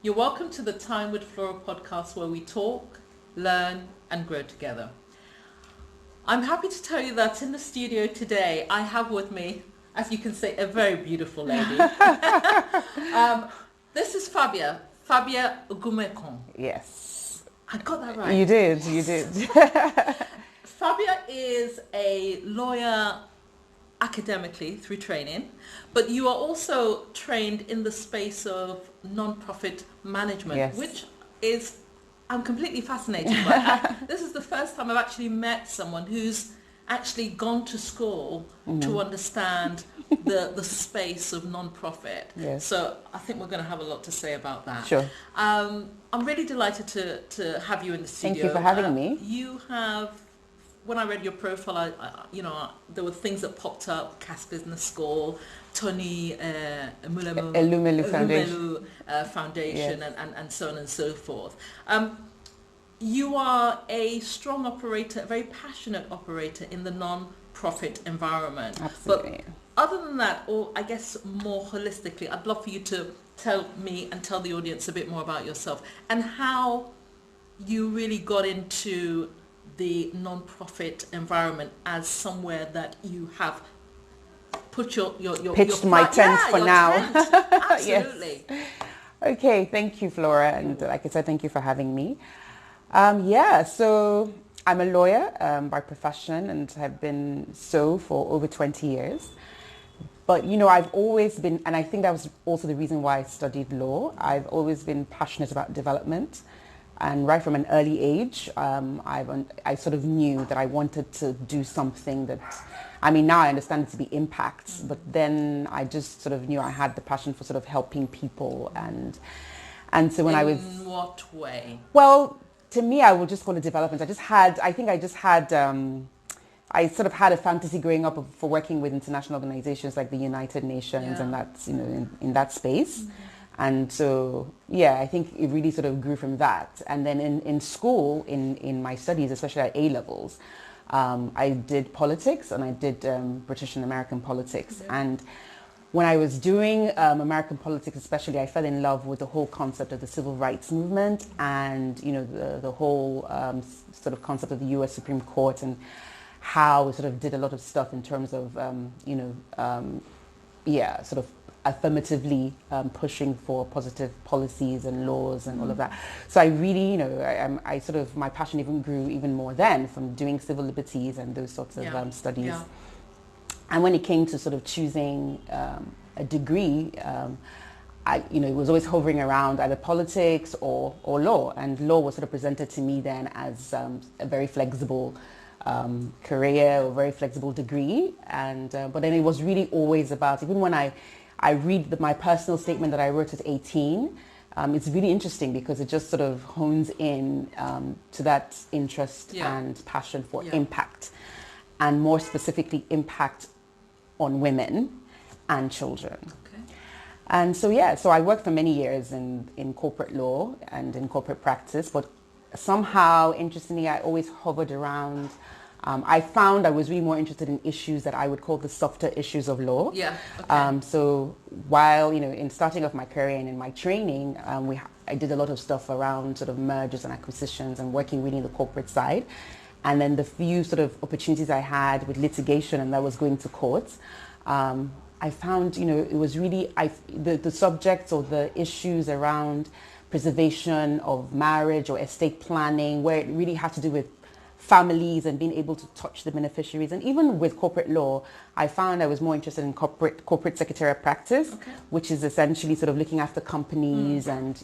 You're welcome to the Time with Flora podcast where we talk, learn and grow together. I'm happy to tell you that in the studio today I have with me, as you can see, a very beautiful lady. This is Fabia Ogunmekan. Yes. I got that right. You did. Fabia is a lawyer academically through training, but you are also trained in the space of non-profit management, Yes. which is, I'm completely fascinated by. This is the first time I've actually met someone who's actually gone to school to understand the space of non-profit. Yes. So I think we're going to have a lot to say about that. Sure. I'm really delighted to have you in the studio. Thank you for having me. You have, when I read your profile, there were things that popped up: Cass Business School, Tony Elumelu Foundation, Foundation, yes. and so on and so forth. You are a strong operator, a very passionate operator in the non-profit environment. Absolutely. But other than that, or I guess more holistically, I'd love for you to tell me and tell the audience a bit more about yourself and how you really got into the non-profit environment as somewhere that you have put your pitched my tent for now. Absolutely. Yes. Okay, thank you, Flora, and like I said, thank you for having me. So I'm a lawyer by profession and have been so for over 20 years. But, I've always been, and I think that was also the reason why I studied law, I've always been passionate about development. And right from an early age, I sort of knew that I wanted to do something that, now I understand it to be impact, but then I just sort of knew I had the passion for sort of helping people. And so when I was... In what way? Well, to me, I would just call it development. I sort of had a fantasy growing up for working with international organizations like the United Nations, and that's, in that space. Mm-hmm. And so, I think it really sort of grew from that. And then in school, in my studies, especially at A-levels, I did politics and I did British and American politics. Yeah. And when I was doing American politics especially, I fell in love with the whole concept of the civil rights movement and, the whole sort of concept of the U.S. Supreme Court and how it sort of did a lot of stuff in terms of, sort of affirmatively pushing for positive policies and laws and all of that. So I really, my passion even grew even more then from doing civil liberties and those sorts of studies. Yeah. And when it came to sort of choosing a degree, it was always hovering around either politics or law. And law was sort of presented to me then as a very flexible career or very flexible degree. And but then it was really always about, even when I read my personal statement that I wrote at 18, it's really interesting because it just sort of hones in to that interest and passion for impact, and more specifically impact on women and children. Okay. And so I worked for many years in corporate law and in corporate practice, but somehow, interestingly, I always hovered around. I found I was really more interested in issues that I would call the softer issues of law. Yeah. Okay. So while, in starting off my career and in my training, I did a lot of stuff around sort of mergers and acquisitions and working really in the corporate side. And then the few sort of opportunities I had with litigation and that was going to court, I found, it was really, the subjects or the issues around preservation of marriage or estate planning, where it really had to do with families and being able to touch the beneficiaries. And even with corporate law, I found I was more interested in corporate secretarial practice, which is essentially sort of looking after companies and,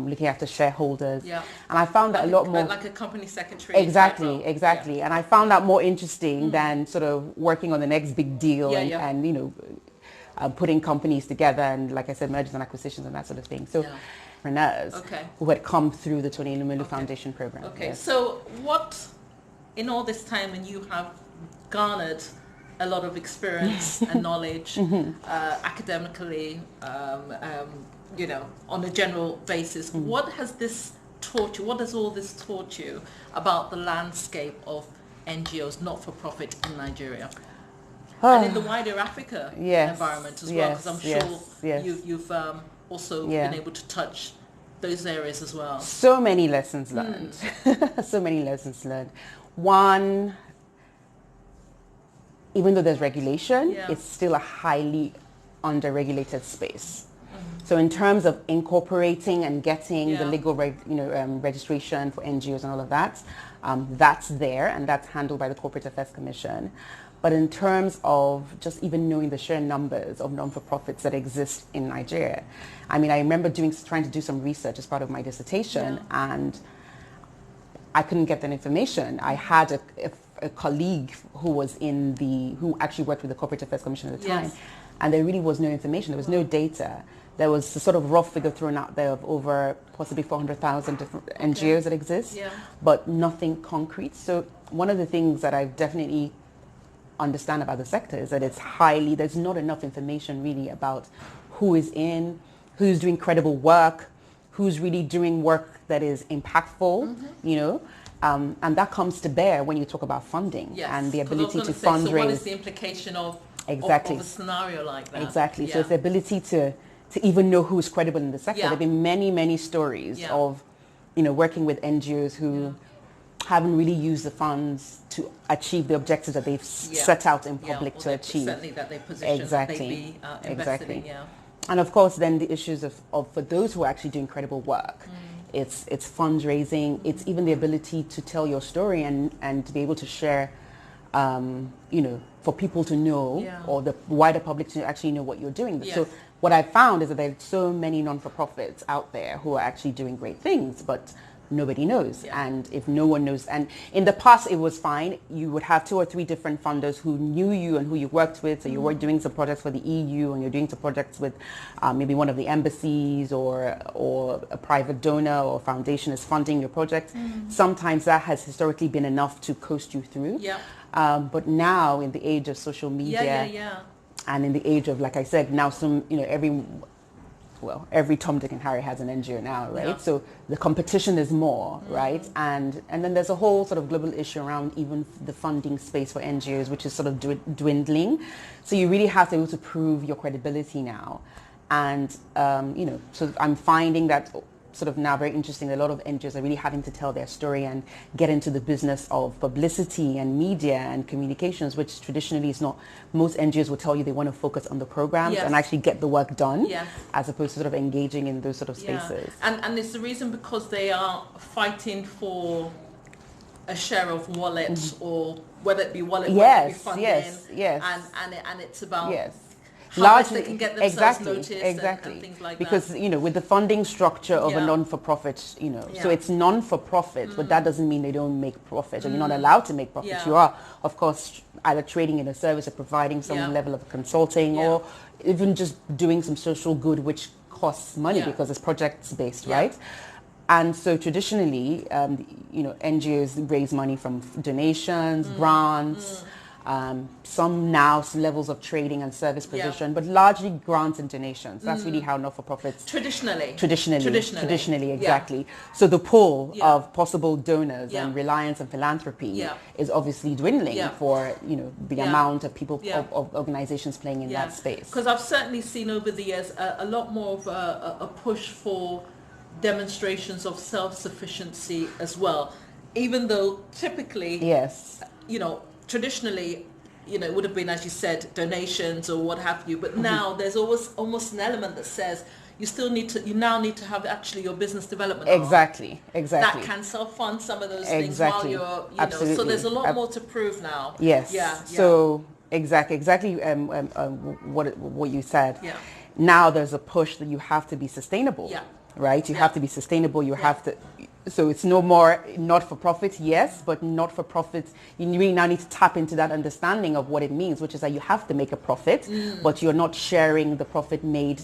looking after shareholders. Yeah. And I found that a lot more... Like a company secretary. Exactly. Yeah. And I found that more interesting than sort of working on the next big deal and putting companies together and, like I said, mergers and acquisitions and that sort of thing. So entrepreneurs who had come through the Tony Elumelu Foundation program. Okay, so what... In all this time, when you have garnered a lot of experience and knowledge academically, on a general basis, what has this taught you? What has all this taught you about the landscape of NGOs, not-for-profit in Nigeria? And in the wider Africa environment as well, because I'm sure you've also been able to touch those areas as well? So many lessons learned. So many lessons learned. One, even though there's regulation, it's still a highly under-regulated space. So in terms of incorporating and getting the legal registration for NGOs and all of that, that's there, and that's handled by the Corporate Affairs Commission. But in terms of just even knowing the sheer numbers of non-for-profits that exist in Nigeria, I mean, I remember trying to do some research as part of my dissertation, and I couldn't get that information. I had a colleague who actually worked with the Corporate Affairs Commission at the time, and there really was no information. There was no data. There was a sort of rough figure thrown out there of over possibly 400,000 different NGOs that exist, but nothing concrete. So one of the things that I've definitely understand about the sector is that there's not enough information really about who's doing credible work, who's really doing work that is impactful, and that comes to bear when you talk about funding and the ability to fundraise. So what is the implication of a scenario like that? Exactly. So it's the ability to even know who's credible in the sector. There have been many, many stories of, working with NGOs who haven't really used the funds to achieve the objectives that they've set out in public to achieve. Certainly that they position, they be invested in, And of course, then the issues of for those who are actually doing credible work, it's fundraising, it's even the ability to tell your story and to be able to share, for people to know or the wider public to actually know what you're doing. So what I found is that there are so many non-for-profits out there who are actually doing great things, but nobody knows. And if no one knows, and in the past it was fine, you would have 2 or 3 different funders who knew you and who you worked with. So you were doing some projects for the EU, and you're doing some projects with maybe one of the embassies or a private donor or foundation is funding your project. Sometimes that has historically been enough to coast you through. But now in the age of social media and in the age of, like I said, now every Tom, Dick and Harry has an NGO now, right? So the competition is more, right? And then there's a whole sort of global issue around even the funding space for NGOs, which is sort of dwindling. So you really have to be able to prove your credibility now. And, so I'm finding that sort of now very interesting. A lot of NGOs are really having to tell their story and get into the business of publicity and media and communications, which traditionally is not. Most NGOs will tell you they want to focus on the programs and actually get the work done, as opposed to sort of engaging in those sort of spaces. And it's the reason because they are fighting for a share of wallet, or whether it be wallet, whether it be funding, and it's about how much they can get themselves noticed and things like because, that. with the funding structure of a non-for-profit, so it's non-for-profit, but that doesn't mean they don't make profit, or you're not allowed to make profit. You are, of course, either trading in a service or providing some level of consulting, or even just doing some social good, which costs money because it's projects-based, right? And so traditionally, NGOs raise money from donations, grants, some now levels of trading and service provision, but largely grants and donations. That's really how not-for-profits traditionally, exactly. So the pool of possible donors and reliance on philanthropy is obviously dwindling for the amount of people of organizations playing in that space. Because I've certainly seen over the years a lot more of a push for demonstrations of self-sufficiency as well, even though typically traditionally, it would have been, as you said, donations or what have you. But now there's almost an element that says you now need to have actually your business development exactly that can self-fund some of those things while you're, so there's a lot more to prove now. So exactly what you said. Now there's a push that you have to be sustainable. Right? You have to be sustainable. You have to. So it's no more not-for-profit, yes, but not-for-profit, you really now need to tap into that understanding of what it means, which is that you have to make a profit, but you're not sharing the profit made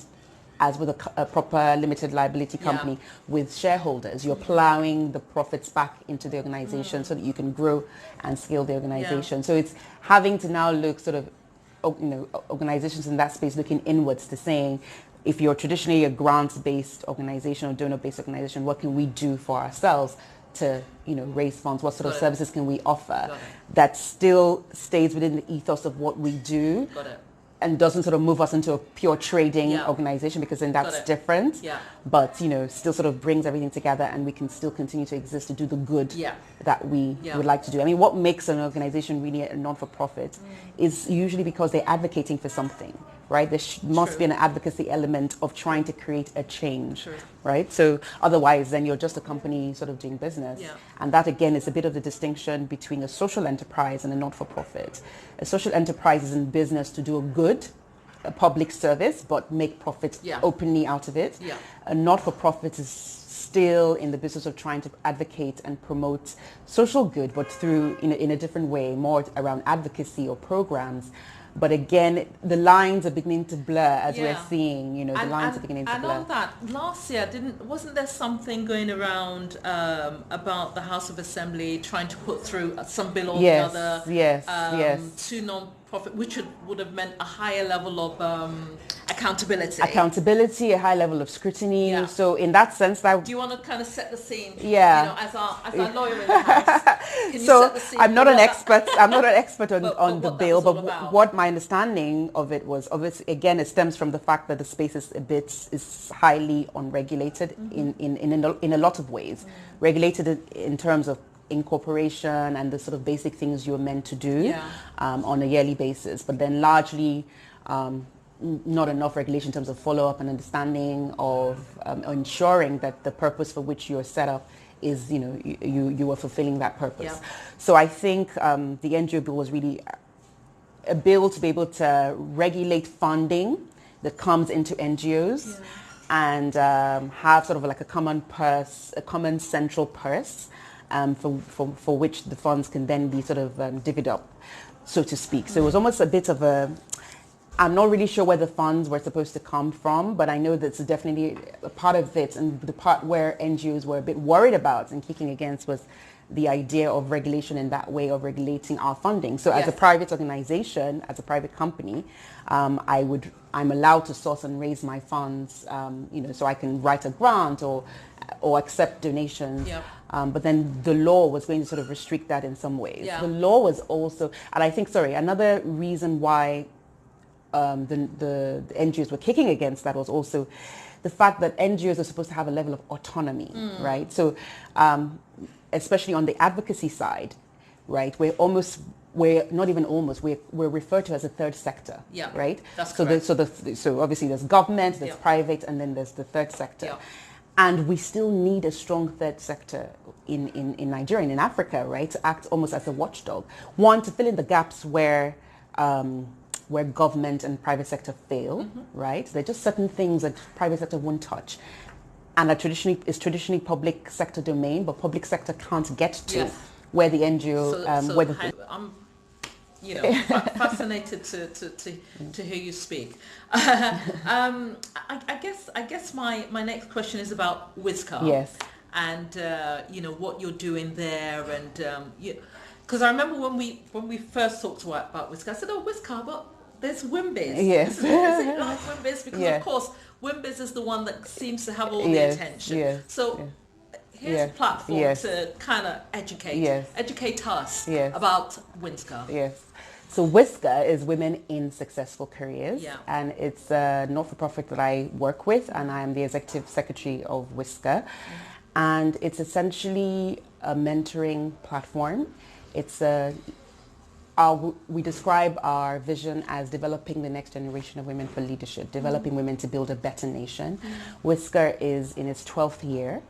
as with a proper limited liability company with shareholders. You're plowing the profits back into the organization so that you can grow and scale the organization. So it's having to now look sort of, organizations in that space looking inwards to saying, if you're traditionally a grants-based organization or donor-based organization, what can we do for ourselves to, raise funds? What sort of services can we offer that still stays within the ethos of what we do, and doesn't sort of move us into a pure trading organization, because then that's different. Yeah. But, you know, still sort of brings everything together, and we can still continue to exist to do the good that we would like to do. I mean, what makes an organization really a non-for-profit is usually because they're advocating for something, right? There must be an advocacy element of trying to create a change, right? So otherwise, then you're just a company sort of doing business. Yeah. And that, again, is a bit of the distinction between a social enterprise and a not-for-profit. A social enterprise is in business to do a public service, but make profit openly out of it. Yeah. A not-for-profit is still in the business of trying to advocate and promote social good, but through in a different way, more around advocacy or programs. But again, the lines are beginning to blur, as we're seeing. You know, the lines are beginning to blur. And on that, last year, wasn't there something going around about the House of Assembly trying to put through some bill or the other? Yes. To non-profit, which would have meant a higher level of accountability. A high level of scrutiny. Yeah. So in that sense, do you want to kind of set the scene? Yeah. You know, as our lawyer in the house. Can you set the scene? I'm not an expert. I'm not an expert on the bill, but what my understanding of it was, again, it stems from the fact that the space is highly unregulated in a lot of ways. Regulated in terms of incorporation and the sort of basic things you're meant to do on a yearly basis, but then largely not enough regulation in terms of follow-up and understanding of ensuring that the purpose for which you're set up is, you know, you are fulfilling that purpose. Yeah. So I think the NGO Bill was really a bill to be able to regulate funding that comes into NGOs and have sort of like a common purse, a common central purse for which the funds can then be sort of divvied up, so to speak. So it was almost a bit of I'm not really sure where the funds were supposed to come from, but I know that's definitely a part of it. And the part where NGOs were a bit worried about and kicking against was the idea of regulation in that way of regulating our funding. So as a private organization, as a private company, I'm allowed to source and raise my funds, you know, so I can write a grant or accept donations. Yep. But then the law was going to sort of restrict that in some ways. Yeah. The law was also, and I think, another reason why the NGOs were kicking against that was also the fact that NGOs are supposed to have a level of autonomy, right? So especially on the advocacy side, right, we're referred to as a third sector, right? That's correct. So obviously there's government, there's private, and then there's the third sector. Yeah. And we still need a strong third sector in Nigeria and in Africa, right, to act almost as a watchdog. One, to fill in the gaps where government and private sector fail, right? There are just certain things that private sector won't touch. And that traditionally public sector domain, but public sector can't get to where the NGO... I'm fascinated to hear you speak. I guess my next question is about Whisker. Yes. And what you're doing there, and because I remember when we first talked about Whisker, I said, "Oh, Whisker, but there's WIMBIZ." Yes. Is it like WIMBIZ? Because of course WIMBIZ is the one that seems to have all the attention. Yes. So. Here's a platform to kind of educate us about Whisker. Yes. So Whisker is Women in Successful Careers, and it's a not-for-profit that I work with, and I am the executive secretary of Whisker. And it's essentially a mentoring platform. We describe our vision as developing the next generation of women for leadership, developing women to build a better nation. Whisker is in its 12th year.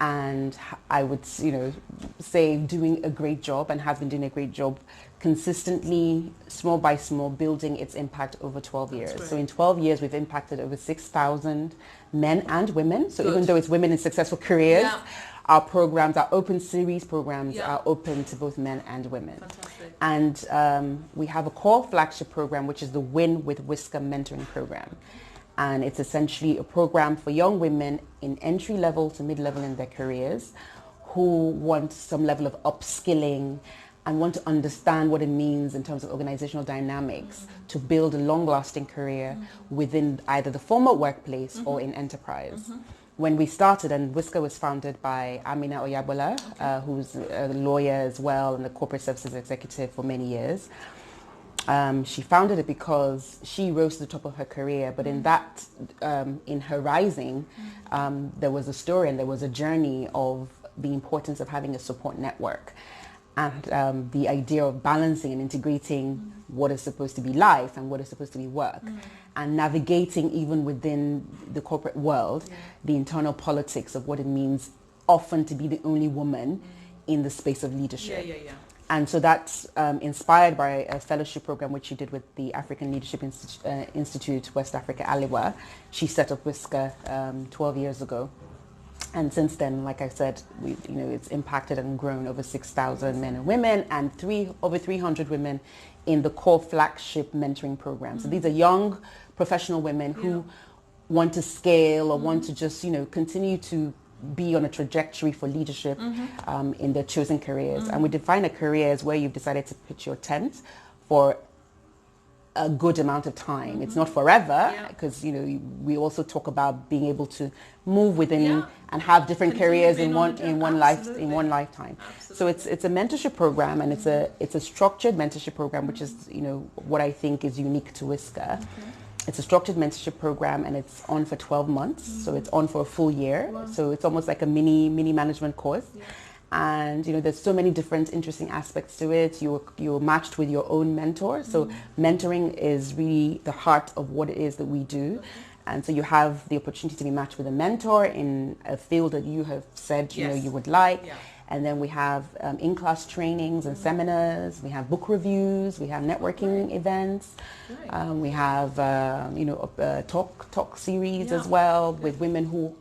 And I would, say doing a great job, and has been doing a great job consistently, small by small, building its impact over 12 years. So in 12 years, we've impacted over 6,000 men and women. So even though it's Women in Successful Careers, our programs, our open series programs are open to both men and women. Fantastic. And we have a core flagship program, which is the Win with Whisker mentoring program. And it's essentially a program for young women in entry level to mid-level in their careers who want some level of upskilling and want to understand what it means in terms of organizational dynamics to build a long-lasting career within either the formal workplace or in enterprise. When we started, and Whisker was founded by Amina Oyabola, who's a lawyer as well and a corporate services executive for many years. She founded it because she rose to the top of her career, but in that, in her rising, there was a story and there was a journey of the importance of having a support network, and the idea of balancing and integrating what is supposed to be life and what is supposed to be work, and navigating even within the corporate world, the internal politics of what it means often to be the only woman in the space of leadership. And so that's inspired by a fellowship program which she did with the African Leadership Institute, West Africa, Aliwa. She set up Whisker 12 years ago. And since then, like I said, it's impacted and grown over 6,000 men and women, and over 300 women in the core flagship mentoring program. So these are young professional women who want to scale or want to just, continue to be on a trajectory for leadership in their chosen careers. And we define a career as where you've decided to pitch your tent for a good amount of time. It's not forever, because we also talk about being able to move within and have different careers in one lifetime. So it's a mentorship program, and it's a structured mentorship program, which is what I think is unique to Whisker. It's a structured mentorship program, and it's on for 12 months. So it's on for a full year. Wow. So it's almost like a mini management course. And there's so many different interesting aspects to it. You're matched with your own mentor. So mentoring is really the heart of what it is that we do. And so you have the opportunity to be matched with a mentor in a field that you have said you would like. And then we have in-class trainings and seminars. We have book reviews. We have networking events. We have talk series as well with women who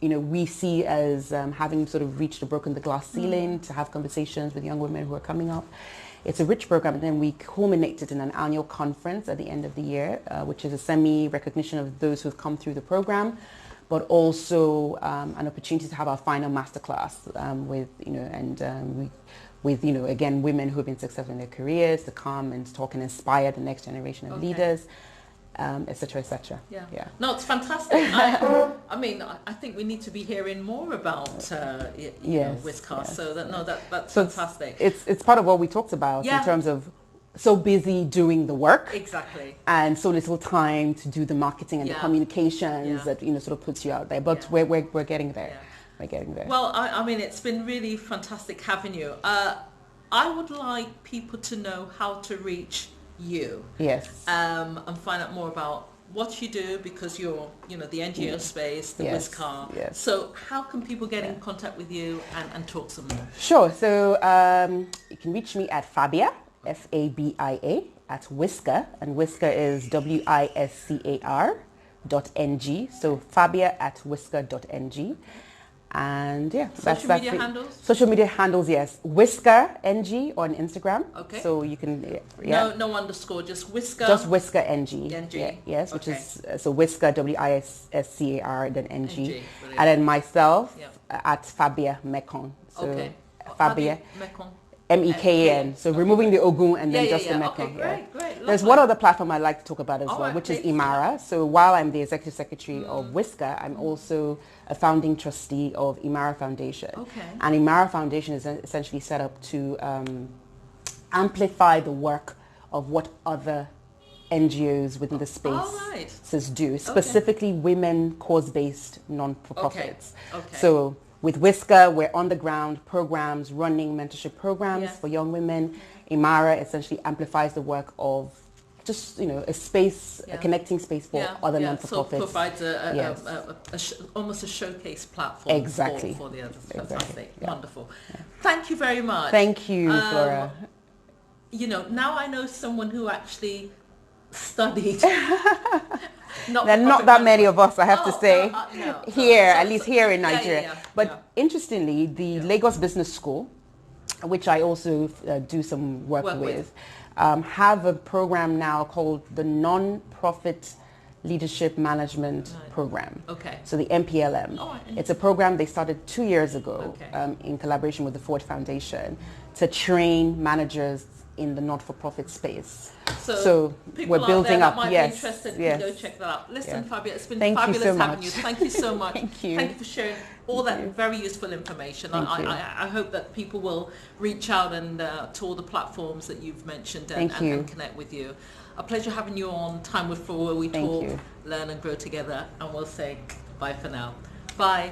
we see as having sort of reached or broken the glass ceiling, to have conversations with young women who are coming up. It's a rich program, and then we culminate it in an annual conference at the end of the year, which is a semi-recognition of those who've come through the program, but also an opportunity to have our final masterclass with again, women who have been successful in their careers to come and talk and inspire the next generation of leaders. Et cetera, et cetera. No, it's fantastic. I think we need to be hearing more about Whisker. So that's fantastic. It's part of what we talked about in terms of so busy doing the work, exactly, and so little time to do the marketing and the communications that sort of puts you out there. But we're getting there. We're getting there. Well, it's been really fantastic having you. I would like people to know how to reach you. And find out more about what you do, because you're the NGO space, the Whisker. So how can people get in contact with you and talk some more? Sure. So you can reach me at Fabia, Fabia, at Whisker, and Whisker is WISCAR.NG. So Fabia at Whisker.ng. And social media handles? Social media handles, yes. Whisker NG on Instagram. Okay. So you can, No underscore, just Whisker. Just Whisker NG. Yes, which is, so Whisker, WISCAR, then NG. And then myself at Fabia Mekan. So Fabia Mekan. MEKN. So removing the Ogun and then just the Mekan. Okay, great. There's one other platform I'd like to talk about as well, which is Imara. So while I'm the executive secretary of Whisker, I'm also a founding trustee of Imara Foundation. And Imara Foundation is essentially set up to amplify the work of what other NGOs within the space do, specifically women cause-based non-profits. So with Whisker, we're on the ground programs, running mentorship programs for young women. Imara essentially amplifies the work of just, a space, a connecting space for other non-for-profits. So provides almost a showcase platform for the others. Fantastic. Wonderful. Thank you very much. Thank you, Flora. Now I know someone who actually studied. There are not that many of us, I have to say, at least here in Nigeria. But interestingly, the Lagos Business School, which I also do some work with, have a program now called the Non-Profit Leadership Management Program. So the NPLM. It's a program they started 2 years ago in collaboration with the Ford Foundation to train managers in the not-for-profit space. So So people we're out building there that up. might Yes, be interested, yes. can go check that out. Listen, Yeah. Fabia, it's been Thank you fabulous so having much. you. Thank you so much. Thank you. Thank you for sharing all Thank that you. very useful information. Thank you. I hope that people will reach out and to all the platforms that you've mentioned and, Thank you. and connect with you. A pleasure having you on Time with Flo, where we Thank talk, you. learn and grow together. And we'll say bye for now. Bye.